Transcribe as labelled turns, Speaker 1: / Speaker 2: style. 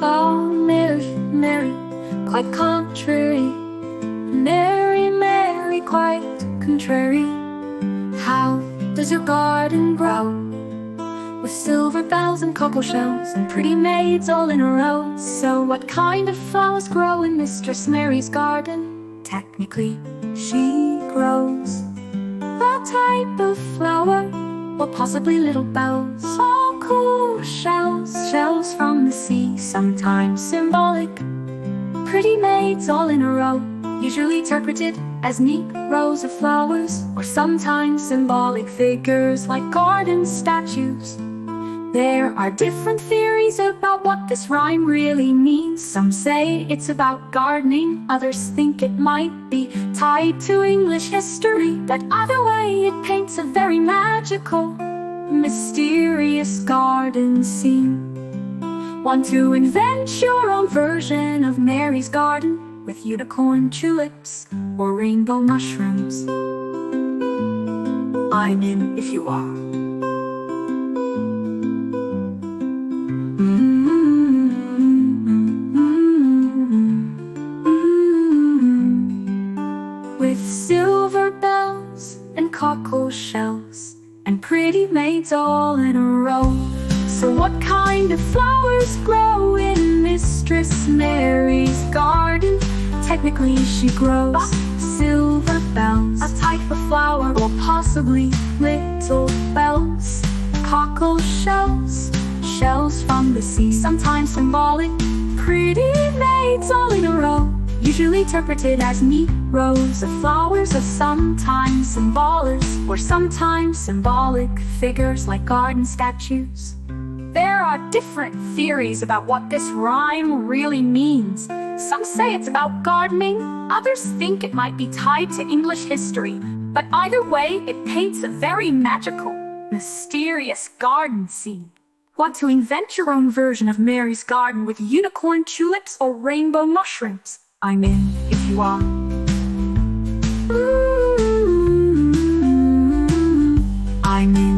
Speaker 1: Oh, Mary, Mary, quite contrary. Mary, Mary, quite contrary. How does your garden grow? With silver bells and cockle shells and pretty maids all in a row. So what kind of flowers grow in Mistress Mary's garden? Technically, she grows a type of flower, or possibly little bells. All cool shells, shells from the sea, sometimes symbolic. Pretty maids all in a row, usually interpreted as neat rows of flowers, or sometimes symbolic figures like garden statues. There are different theories about what this rhyme really means. Some say it's about gardening, others think it might be tied to English history. But either way, it paints a very magical, mysterious garden scene. Want to invent your own version of Mary's garden with unicorn tulips or rainbow mushrooms? I'm in if you are. With silver bells and cockle shells and pretty maids all in a row. So what kind of flowers grow in Mistress Mary's garden? Technically she grows silver bells, a type of flower, or possibly little bells. Cockle shells, shells from the sea, sometimes symbolic. Pretty maids all in a row, usually interpreted as neat rows of flowers, or sometimes symbolics, or sometimes symbolic figures like garden statues. There are different theories about what this rhyme really means. Some say it's about gardening, others think it might be tied to English history. But either way, it paints a very magical, mysterious garden scene. Want to invent your own version of Mary's garden with unicorn tulips or rainbow mushrooms? I'm in if you are. I'm in.